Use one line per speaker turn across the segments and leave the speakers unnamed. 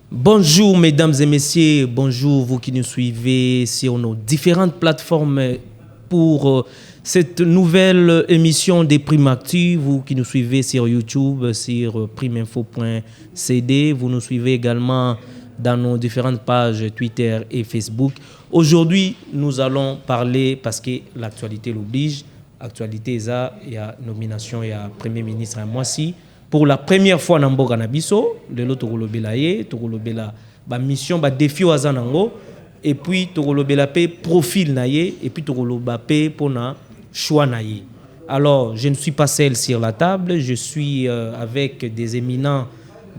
Bonjour mesdames et messieurs, bonjour vous qui nous suivez sur nos différentes plateformes pour cette nouvelle émission des Primes Actu. Vous qui nous suivez sur YouTube, sur primeinfo.cd, vous nous suivez également dans nos différentes pages Twitter et Facebook. Aujourd'hui, nous allons parler, parce que l'actualité l'oblige, actualité il y a nomination, il y a Premier ministre à Moissi. Pour la première fois dans Mboka Nabiso, le lot Togolobela ba mission, ba défi au Azanango, et puis Togolobela pe profil naye, et puis Togoloba pe pour na choix naye. Alors, je ne suis pas seul sur la table, je suis avec des éminents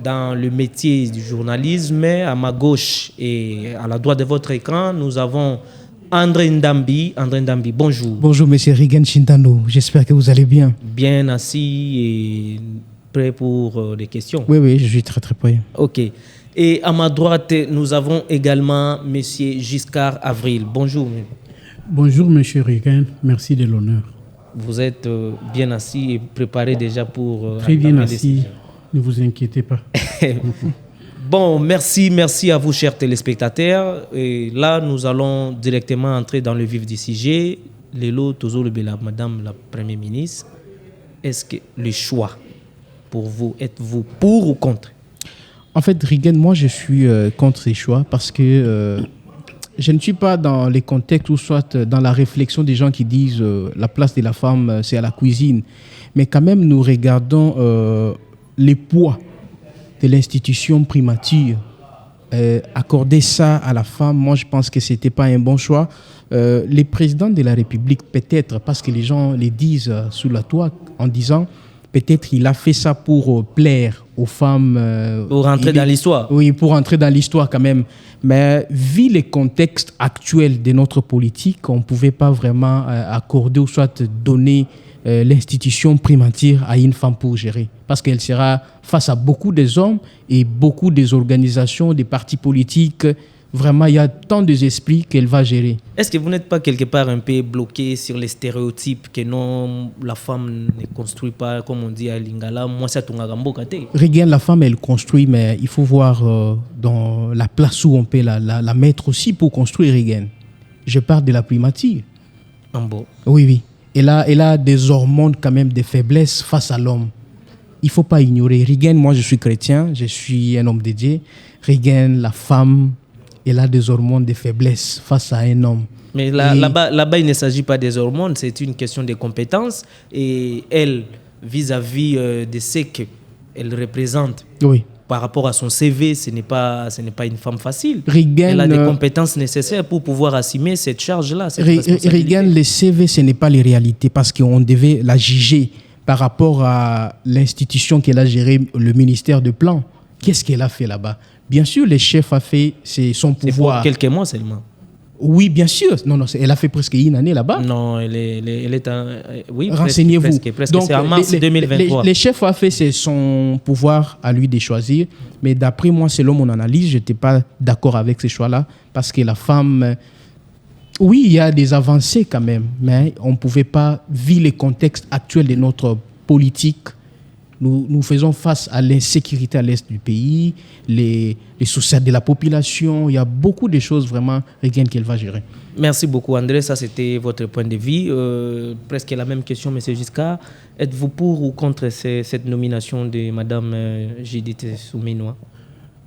dans le métier du journalisme. À ma gauche et à la droite de votre écran, nous avons André Ndambi. André Ndambi, bonjour.
Bonjour, monsieur Regan Chintano. J'espère que vous allez bien.
Bien assis et prêt pour des questions.
Oui, je suis très très prêt.
Ok. Et à ma droite, nous avons également monsieur Giscard Avril. Bonjour.
Bonjour, monsieur Regan. Merci de l'honneur.
Vous êtes bien assis et préparé déjà pour...
Très bien assis. Ne vous inquiétez pas.
Bon, merci à vous, chers téléspectateurs. Et là, nous allons directement entrer dans le vif du sujet. Lélo Tozo Lebela, madame la Première ministre, est-ce que le choix pour vous, êtes-vous pour ou contre?
En fait, Regan, moi, je suis contre ces choix parce que je ne suis pas dans les contextes ou soit dans la réflexion des gens qui disent la place de la femme, c'est à la cuisine. Mais quand même, nous regardons les poids de l'institution primature. Accorder ça à la femme, moi, je pense que ce n'était pas un bon choix. Les présidents de la République, peut-être, parce que les gens les disent sous la toile en disant... Peut-être il a fait ça pour plaire aux femmes.
Pour rentrer dans l'histoire.
Oui, pour rentrer dans l'histoire quand même. Mais vu les contextes actuels de notre politique, on ne pouvait pas vraiment accorder ou soit donner l'institution primature à une femme pour gérer. Parce qu'elle sera face à beaucoup des hommes et beaucoup des organisations, des partis politiques. Vraiment, il y a tant d'esprits qu'elle va gérer.
Est-ce que vous n'êtes pas quelque part un peu bloqué sur les stéréotypes que non, la femme ne construit pas, comme on dit à Lingala, moi c'est
Regarde, la femme, elle construit, mais il faut voir dans la place où on peut la mettre aussi pour construire, regarde. Je parle de la primature.
Bon.
Oui. Elle a des hormones quand même, des faiblesses face à l'homme. Il ne faut pas ignorer. Regarde, moi je suis chrétien, je suis un homme de Dieu. Regarde, la femme... Elle a des hormones de faiblesse face à un homme.
Mais là-bas, il ne s'agit pas des hormones, c'est une question de compétences. Et elle, vis-à-vis de ce qu'elle représente,
oui.
Par rapport à son CV, ce n'est pas une femme facile.
Regan,
elle a des compétences nécessaires pour pouvoir assumer cette charge-là.
Regan, le CV, ce n'est pas les réalités parce qu'on devait la juger par rapport à l'institution qu'elle a gérée, le ministère de Plan. Qu'est-ce qu'elle a fait là-bas? Bien sûr, le chef a fait son pouvoir.
C'est pour quelques mois seulement.
Oui, bien sûr. Non, elle a fait presque une année là-bas.
Non, elle est oui,
renseignez-vous.
Presque. Donc, c'est en mars 2023.
Le chef a fait son pouvoir à lui de choisir. Mais d'après moi, selon mon analyse, je n'étais pas d'accord avec ces choix-là. Parce que la femme... Oui, il y a des avancées quand même. Mais on ne pouvait pas, vu les contextes actuels de notre politique, nous faisons face à l'insécurité à l'est du pays, les soucis de la population. Il y a beaucoup de choses vraiment qu'elle va gérer.
Merci beaucoup André, ça c'était votre point de vue. Presque la même question, M. Giscard. Êtes-vous pour ou contre cette nomination de Mme Judith Souminois?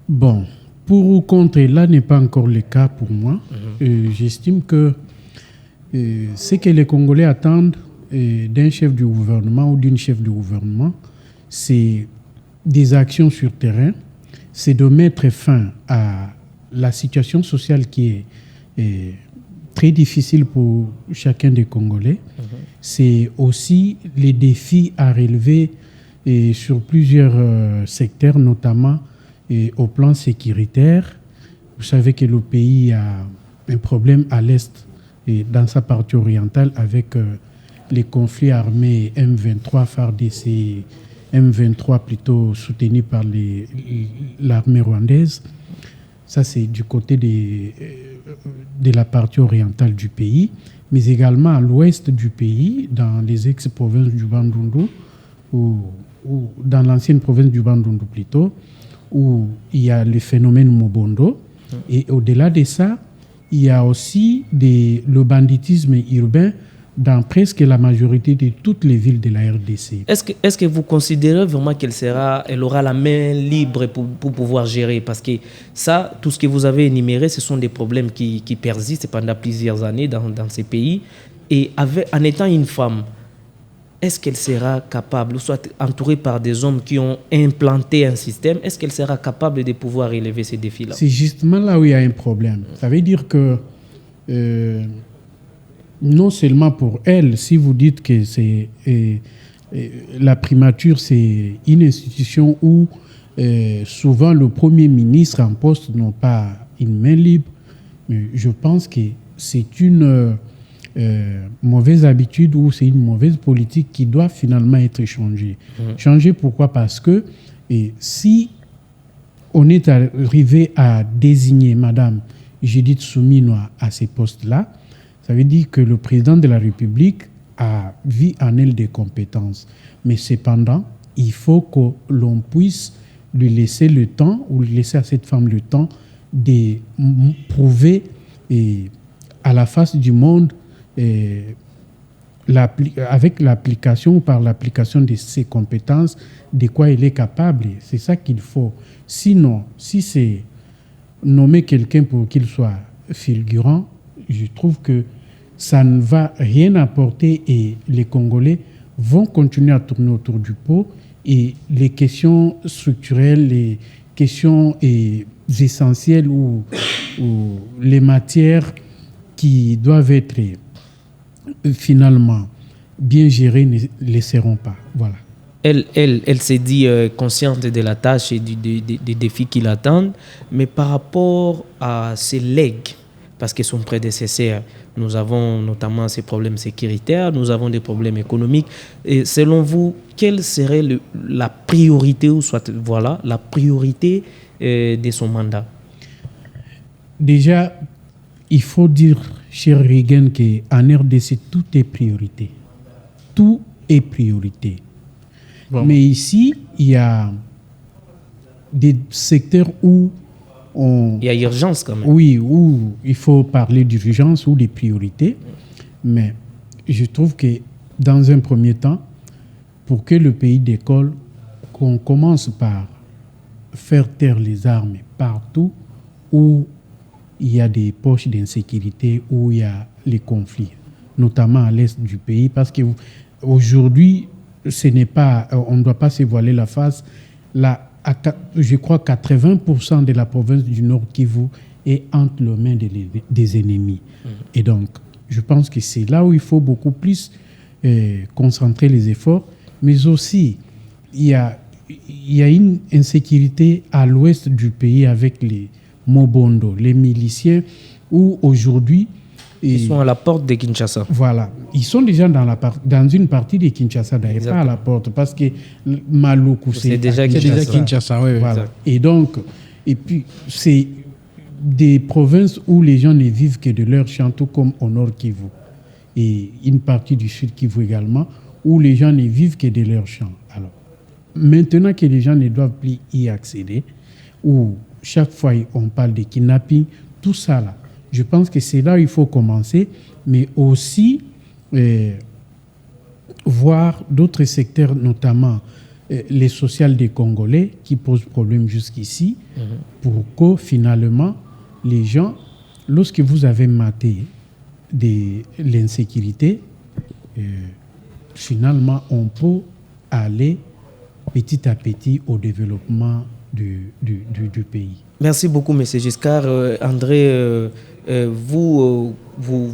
Bon, pour ou contre, là n'est pas encore le cas pour moi. J'estime que ce que les Congolais attendent d'un chef du gouvernement ou d'une chef du gouvernement, c'est des actions sur terrain, c'est de mettre fin à la situation sociale qui est très difficile pour chacun des Congolais. C'est aussi les défis à relever sur plusieurs secteurs, notamment au plan sécuritaire. Vous savez que le pays a un problème à l'est et dans sa partie orientale avec les conflits armés M23, FARDC, M23 plutôt soutenu par l'armée rwandaise. Ça, c'est du côté de la partie orientale du pays, mais également à l'ouest du pays, dans les ex-provinces du Bandundu, ou dans l'ancienne province du Bandundu plutôt, où il y a le phénomène Mobondo. Et au-delà de ça, il y a aussi le banditisme urbain dans presque la majorité de toutes les villes de la RDC.
Est-ce que vous considérez vraiment elle aura la main libre pour pouvoir gérer? Parce que ça, tout ce que vous avez énuméré, ce sont des problèmes qui persistent pendant plusieurs années dans ces pays. Et en étant une femme, est-ce qu'elle sera capable, soit entourée par des hommes qui ont implanté un système, est-ce qu'elle sera capable de pouvoir relever ces défis-là?
C'est justement là où il y a un problème. Ça veut dire que non seulement pour elle, si vous dites que la primature, c'est une institution où souvent le Premier ministre en poste n'a pas une main libre, mais je pense que c'est une mauvaise habitude ou c'est une mauvaise politique qui doit finalement être changée. Changée pourquoi? Parce que si on est arrivé à désigner Madame Judith Souminois à ces postes-là, ça veut dire que le président de la République a vu en elle des compétences. Mais cependant, il faut que l'on puisse lui laisser le temps, ou laisser à cette femme le temps de prouver à la face du monde, avec l'application ou par l'application de ses compétences, de quoi elle est capable. C'est ça qu'il faut. Sinon, si c'est nommer quelqu'un pour qu'il soit figurant, je trouve que ça ne va rien apporter et les Congolais vont continuer à tourner autour du pot et les questions structurelles, les questions essentielles ou les matières qui doivent être finalement bien gérées ne les seront pas. Voilà.
Elle s'est dit consciente de la tâche et des défis qui l'attendent, mais par rapport à ses legs, parce que son prédécesseur, nous avons notamment ces problèmes sécuritaires, nous avons des problèmes économiques. Et selon vous, quelle serait la priorité, ou soit la priorité de son mandat?
Déjà, il faut dire, cher Reagan, qu'en RDC, tout est priorité. Tout est priorité. Bon. Mais ici, il y a des secteurs où
il y a urgence quand même.
Oui, où il faut parler d'urgence ou des priorités. Mais je trouve que dans un premier temps, pour que le pays décolle, qu'on commence par faire taire les armes partout où il y a des poches d'insécurité, où il y a les conflits, notamment à l'est du pays, parce qu'aujourd'hui, on ne doit pas se voiler la face. Je crois que 80% de la province du Nord Kivu est entre les mains des ennemis. Et donc, je pense que c'est là où il faut beaucoup plus concentrer les efforts. Mais aussi, il y a une insécurité à l'ouest du pays avec les Mobondo, les miliciens, où aujourd'hui...
Ils sont à la porte de Kinshasa.
Voilà. Ils sont déjà dans une partie de Kinshasa, d'ailleurs, pas à la porte, parce que Maluku, c'est déjà Kinshasa. Oui, voilà. Et donc, puis, c'est des provinces où les gens ne vivent que de leur champ, tout comme au Nord Kivu. Et une partie du Sud Kivu également, où les gens ne vivent que de leur champ. Alors, maintenant que les gens ne doivent plus y accéder, où chaque fois on parle de kidnapping, tout ça là, je pense que c'est là où il faut commencer, mais aussi voir d'autres secteurs, notamment les sociales des Congolais, qui posent problème jusqu'ici, pour que finalement, les gens, lorsque vous avez maté de l'insécurité, finalement, on peut aller petit à petit au développement du pays.
Merci beaucoup, M. Giscard. André, vous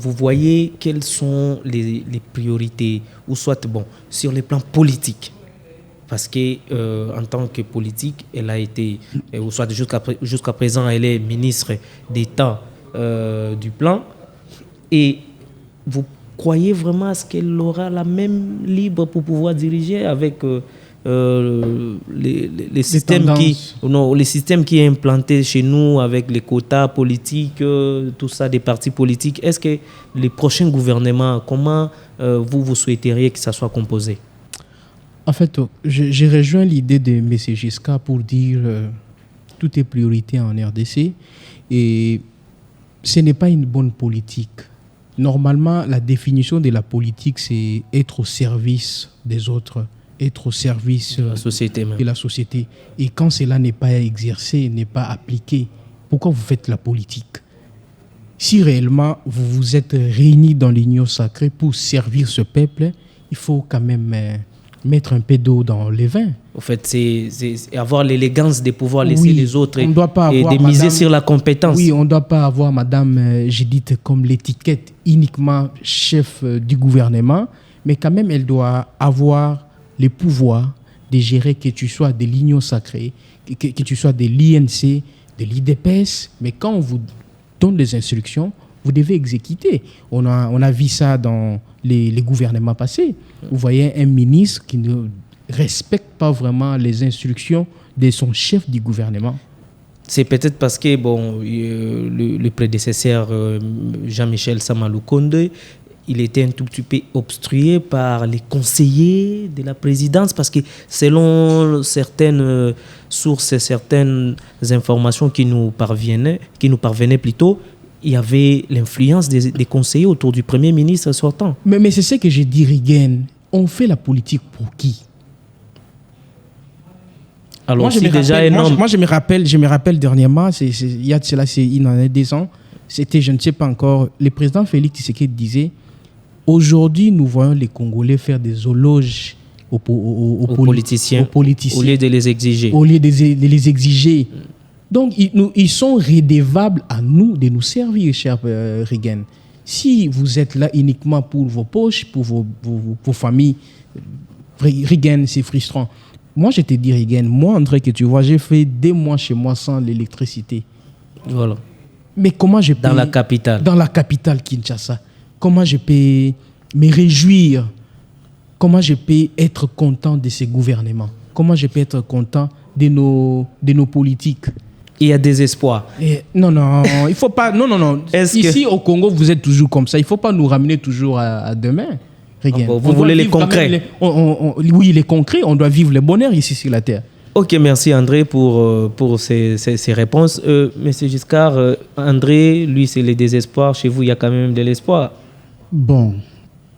voyez quelles sont les priorités, ou soit sur les plans politiques, parce que en tant que politique, elle a été, ou soit jusqu'à présent, elle est ministre d'État du plan. Et vous croyez vraiment à ce qu'elle aura la même libre pour pouvoir diriger avec les systèmes les systèmes qui est implanté chez nous avec les quotas politiques, tout ça, des partis politiques? Est-ce que les prochains gouvernements, comment vous souhaiteriez que ça soit composé?
En fait, j'ai rejoint l'idée de M. Giscard pour dire tout est priorité en RDC. Et ce n'est pas une bonne politique. Normalement, la définition de la politique, c'est être au service des autres, être au service
La société même.
de la société. Et quand cela n'est pas exercé, n'est pas appliqué, pourquoi vous faites la politique? Si réellement vous vous êtes réunis dans l'union sacrée pour servir ce peuple, il faut quand même mettre un peu d'eau dans les vins.
En fait, c'est avoir l'élégance de pouvoir laisser
Oui,
les autres
on doit pas
et
avoir
de miser
madame-
sur la compétence.
Oui, on ne doit pas avoir Madame Judith comme l'étiquette uniquement chef du gouvernement, mais quand même, elle doit avoir les pouvoirs de gérer, que tu sois de l'Union sacrée, que tu sois de l'INC, de l'IDPS, mais quand on vous donne des instructions, vous devez exécuter. On a vu ça dans les gouvernements passés. Vous voyez un ministre qui ne respecte pas vraiment les instructions de son chef du gouvernement.
C'est peut-être parce que le prédécesseur Jean-Michel Samalou Konde, il était un tout petit peu obstrué par les conseillers de la présidence parce que selon certaines sources et certaines informations qui nous parvenaient plutôt, il y avait l'influence des conseillers autour du Premier ministre sortant.
Mais c'est ce que j'ai dit, Rigen. On fait la politique pour qui?
Alors,
Moi, je me rappelle dernièrement, il y a de cela, c'est une année, 2 ans, c'était, je ne sais pas encore, le président Félix Tshisekedi disait, aujourd'hui, nous voyons les Congolais faire des éloges aux
politiciens, au lieu de les exiger.
Au lieu de les exiger. Donc, ils sont redevables à nous de nous servir, cher Rigen. Si vous êtes là uniquement pour vos poches, pour vos familles, Rigen, c'est frustrant. Moi, je te dis, Rigen, moi, André, que tu vois, j'ai fait 2 mois chez moi sans l'électricité.
Voilà.
Mais comment je peux...
Dans la capitale.
Dans la capitale, Kinshasa. Comment je peux me réjouir? Comment je peux être content de ces gouvernements? Comment je peux être content de nos politiques?
Il y a des espoirs.
Non, il faut pas... Non. Ici, au Congo, vous êtes toujours comme ça. Il ne faut pas nous ramener toujours à demain.
Vous voulez les concrets?
Oui, les concrets. On doit vivre le bonheur ici sur la terre.
Ok, merci André pour ces réponses. Monsieur Giscard, André, lui, c'est le désespoir. Chez vous, il y a quand même de l'espoir.
Bon,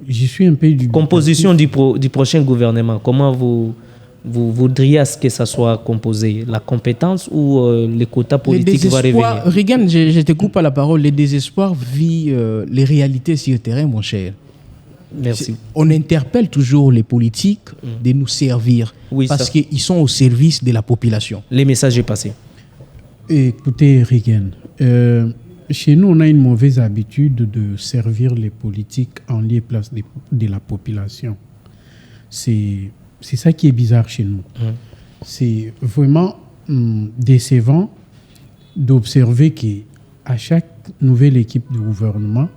je suis un peu du...
Composition du prochain gouvernement. Comment vous voudriez à ce que ça soit composé? La compétence ou les quotas politiques vont revenir?
Regan, je te coupe à la parole. Le désespoir vit les réalités sur le terrain, mon cher.
Merci.
On interpelle toujours les politiques de nous servir parce qu'ils sont au service de la population.
Les messages est passé.
Écoutez, Regan, chez nous, on a une mauvaise habitude de servir les politiques en lieu et place de la population. C'est ça qui est bizarre chez nous. C'est vraiment décevant d'observer qu'à chaque nouvelle équipe du gouvernement,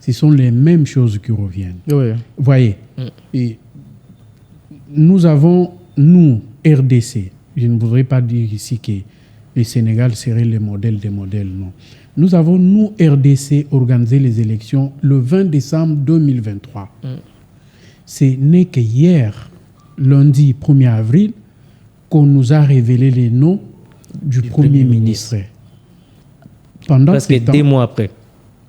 ce sont les mêmes choses qui reviennent.
Oui.
Vous voyez, et nous avons, nous, RDC, je ne voudrais pas dire ici que le Sénégal serait le modèle des modèles, non. Nous avons, nous, RDC, organisé les élections le 20 décembre 2023. Ce n'est que hier, lundi 1er avril, qu'on nous a révélé les noms du Premier ministre. Pendant
presque 2 mois après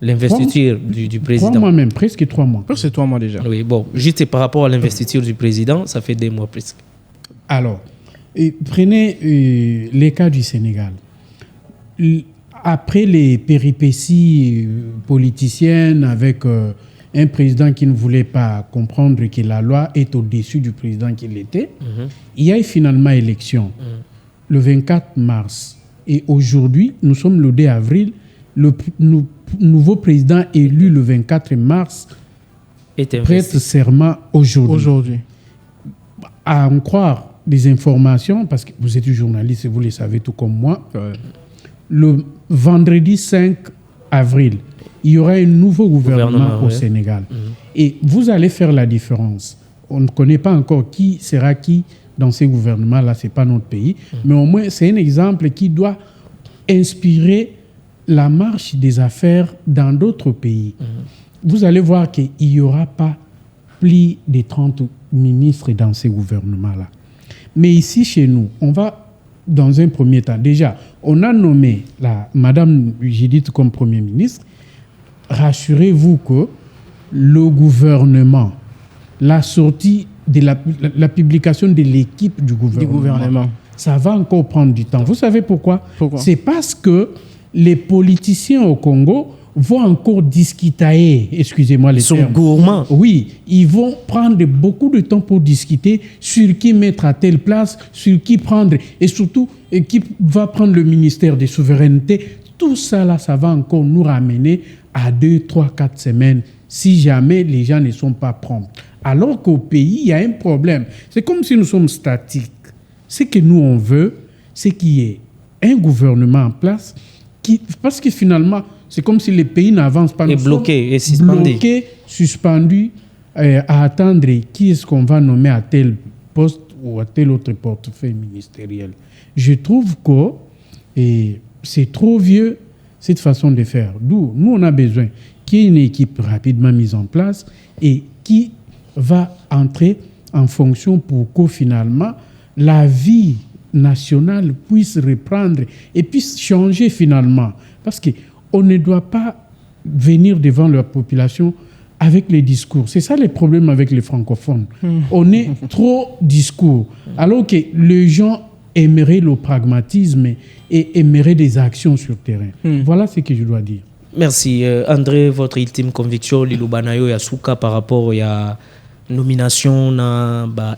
l'investiture du président.
3 mois même, presque 3 mois.
Presque 3 mois déjà.
Oui, bon, juste par rapport à l'investiture du président, ça fait 2 mois presque.
Alors, prenez les cas du Sénégal. Après les péripéties politiciennes avec un président qui ne voulait pas comprendre que la loi est au-dessus du président qu'il était, il y a eu finalement élection le 24 mars. Et aujourd'hui, nous sommes le 2 avril, le nouveau président élu le 24 mars prête serment aujourd'hui. À en croire des informations, parce que vous êtes journaliste et vous le savez tout comme moi, le vendredi 5 avril, il y aura un nouveau gouvernement au Sénégal. Et vous allez faire la différence. On ne connaît pas encore qui sera qui dans ces gouvernements-là, ce n'est pas notre pays. Mais au moins, c'est un exemple qui doit inspirer la marche des affaires dans d'autres pays. Vous allez voir qu'il n'y aura pas plus de 30 ministres dans ces gouvernements-là. Mais ici, chez nous, on va, dans un premier temps, déjà, on a nommé Madame Judith comme Premier ministre. Rassurez-vous que le gouvernement, la sortie de la publication de l'équipe du gouvernement, ça va encore prendre du temps. Vous savez pourquoi? C'est parce que les politiciens au Congo vont encore discuter, excusez-moi les termes.
Ils sont gourmands.
Oui, ils vont prendre beaucoup de temps pour discuter sur qui mettre à telle place, sur qui prendre, et surtout qui va prendre le ministère des souverainetés. Tout ça là, ça va encore nous ramener à 2, 3, 4 semaines si jamais les gens ne sont pas prompts. Alors qu'au pays, il y a un problème. C'est comme si nous sommes statiques. Ce que nous on veut, c'est qu'il y ait un gouvernement en place parce que finalement, c'est comme si les pays n'avancent pas.
Et bloqué, et suspendu.
Bloqué, suspendu, à attendre qui est-ce qu'on va nommer à tel poste ou à tel autre portefeuille ministériel. Je trouve que c'est trop vieux, cette façon de faire. D'où nous, on a besoin qu'il y ait une équipe rapidement mise en place et qui va entrer en fonction pour que finalement la vie nationale puisse reprendre et puisse changer finalement. Parce qu'on ne doit pas venir devant la population avec les discours. C'est ça le problème avec les francophones. On est trop discours. Alors que les gens aimeraient le pragmatisme et aimeraient des actions sur le terrain. Voilà ce que je dois dire.
Merci. André, votre ultime conviction, Lilubanayo Yasuka par rapport à nomination,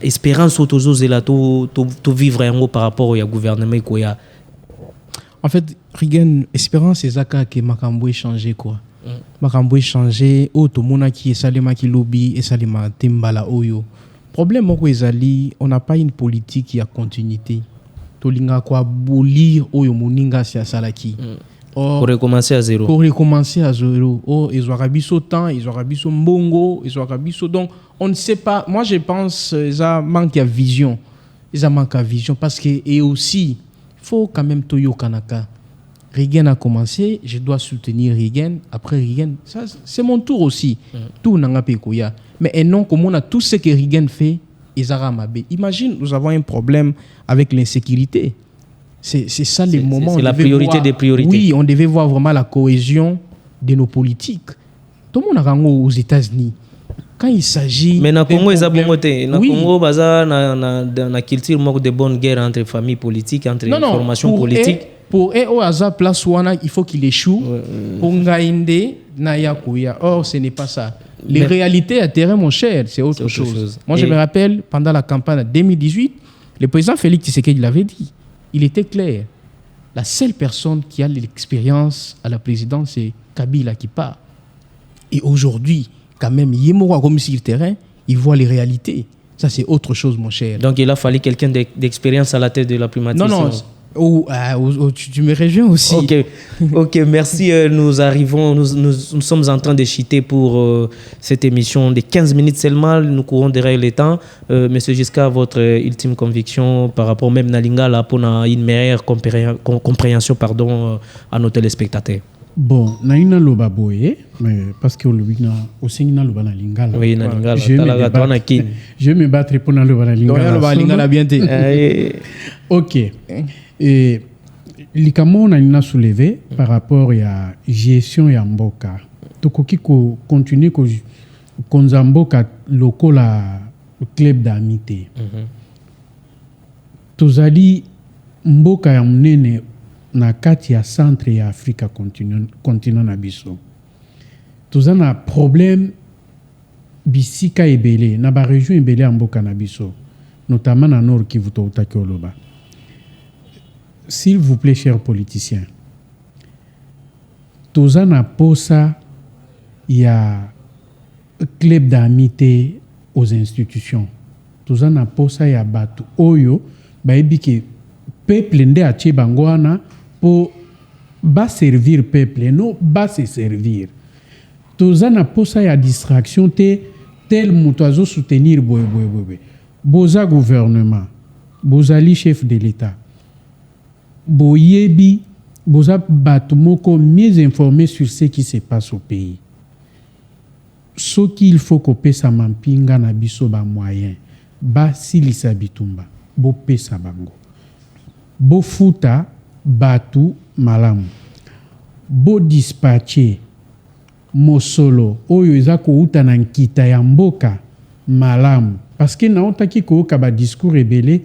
espérance de vivre en haut par rapport au gouvernement.
En fait, Rigen, espérance, c'est ça que Makambo est changé, quoi. Makambo est changé, tout le monde qui est salima qui lobby et salima timbala oyo. Problème, on n'a pas une politique qui a continuité. Tolinga quoi bolir oyo moninga sia salaki.
Pour recommencer à zéro.
Pour recommencer à zéro. Ils ont rabisso temps, ils ont rabisso mbongo, ils ont rabisso. Donc, on ne sait pas. Moi, je pense qu'ils ont manqué de vision. Ils ont manqué de vision parce que, et aussi, il faut quand même Toyo Kanaka. Rigen a commencé, je dois soutenir Rigen. Après Rigen, ça, c'est mon tour aussi. Tout n'a pas été. Mais non, comme on a tout ce que Rigen fait, ils ont ramabé. Imagine, nous avons un problème avec l'insécurité. C'est ça les moments.
C'est la priorité des priorités.
Oui, on devait voir vraiment la cohésion de nos politiques. Tout le monde a aux États-Unis. Quand il s'agit.
Mais dans le Congo, ils ont bon côté. Dans le Congo, na culture de bonne guerre entre familles politiques, entre formations politiques.
Pour eux, au hasard, place wana, il faut qu'il échoue. Pour Ngaïnde, Nayakuya. Or, ce n'est pas ça. Les réalités à terrain, mon cher, c'est autre chose. Moi, je me rappelle, pendant la campagne de 2018, le président Félix Tshisekedi l'avait dit. Il était clair. La seule personne qui a l'expérience à la présidence, c'est Kabila qui part. Et aujourd'hui, quand même, Yemora comme sur le terrain, il voit les réalités. Ça, c'est autre chose, mon cher.
Donc, il a fallu quelqu'un d'expérience à la tête de la primature.
Non. Tu me rejoins aussi.
Ok, merci. Nous arrivons, nous sommes en train de chiter pour cette émission de 15 minutes seulement. Nous courons derrière le temps. Monsieur Giscard, votre ultime conviction par rapport même à Lingala pour une meilleure compréhension à nos téléspectateurs.
Bon, naina loba boye, parce que aussi na loba na Lingala.
Oui, na Lingala.
Je vais me battre pour na loba na Lingala. Ok. Et likamo na soulevé par rapport à gestion ya mboka. Tokoki ko continuer ko konzamboka lokola club d'amitié. Tozali mboka ya munene na kati ya centre ya Afrika continent na biso. Tozana problème bisika ebele na ba région ebele ya mboka na biso, notamment na Nord Kivu to Oloba. S'il vous plaît, chers politiciens, tozana posa ya club d'amitié aux institutions. Tozana posa ya batu oyo baebi ke peuple nde atie bango wana pour ba servir peuple, non ba se servir. Tozana posa ya distraction tel mutu azo soutenir boye. Boza gouvernement, bozali chef de l'État. Boyebi, boza batu moko mieux informé sur ce qui se passe au pays. Ce qu'il faut qu'on pesa mampinga na biso ba moyen, ba silisa bitumba, bo pesa bango. Bo futa batu malamu bo dispatcher mosolo oyo eza kouta na nkita ya mboka malamu parce que naotaki koyoka ba discours ebele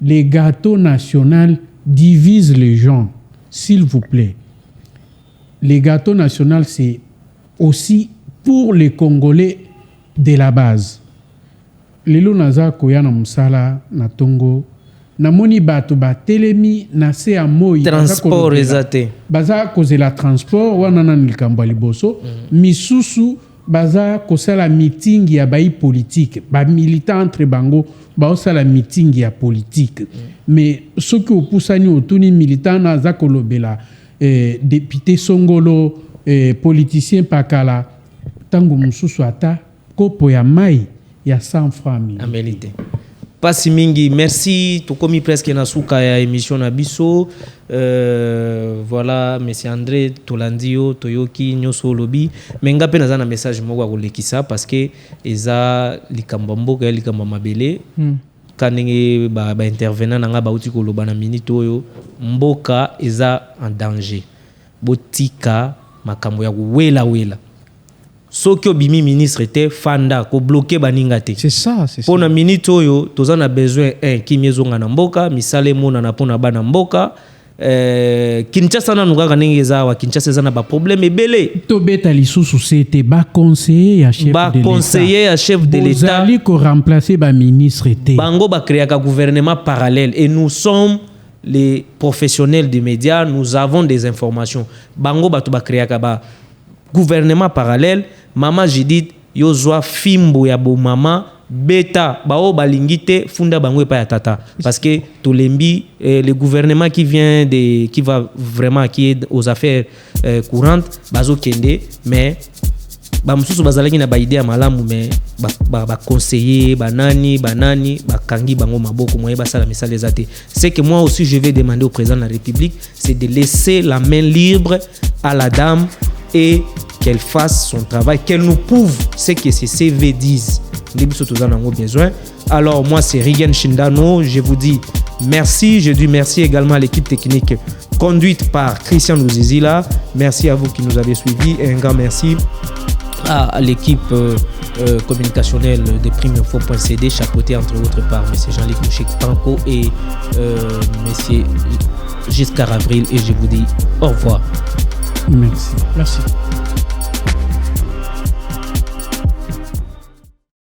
les gâteaux nationaux divisent les gens s'il vous plaît. Les gâteaux nationaux c'est aussi pour les Congolais de la base. Lelo naza koya na musala na tongo na moni bato ba telemi na se amoi
transport ezate
baza kozela transport wana na likambo liboso misusu baza kosala meeting ya bai politique ba militant entre bango ba osala meeting ya politique mais soki opusani otuni militant na za kolobela député Songolo politicien pakala tango mususu ata kopo ya mai ya 100 francs
amelite pasi mingi. Merci tokomi presque na suka ya émission na biso. Voilà monsieur André Tolandio Toyoki nyoso lobi menga pe naza na message moko kolekisa parce que eza likambo mboka likambo mabele kanenge ba intervenant nanga ba uti koloba na minute oyo mboka eza en danger botika makambo ya wela soki obimi ministre te fanda ko bloquer baninga te.
C'est ça.
Pour na minute oyo toza na besoin kimezonga na mboka misale mona na pona bana mboka Kinshasa na nungaka ningi zawa Kinshasa za na ba problème ebele
to beta lisusu c'était ba conseiller ya chef de l'État. Ba
conseiller ya chef de l'État.
Bozali ko remplacer ba ministre te.
Bango ba créer un gouvernement parallèle et nous sommes les professionnels des médias, nous avons des informations. Bango ba to ba créer un gouvernement parallèle. Mama Judith yozwa fimbo ya bo mama beta bao balingite funda bango pa ya tata parce que tolembi le gouvernement qui va vraiment qui est aux affaires courantes bazo kende mais ba mususu bazalaki na ba idée malamu mais ba conseiller banani ba kangi bango maboko moye ba sala misala ezate. C'est que moi aussi je vais demander au président de la République c'est de laisser la main libre à la dame et qu'elle fasse son travail, qu'elle nous prouve ce que ces CV disent. Nous avons besoin. Alors moi c'est Rigen Shindano, je vous dis merci, je dis merci également à l'équipe technique conduite par Christian Louzizila. Merci à vous qui nous avez suivis et un grand merci à l'équipe communicationnelle de Primeinfo.cd chapeautée entre autres par M. Jean-Luc Mouchek Panko et M. Giscard Avril et je vous dis au revoir.
Merci.
Merci.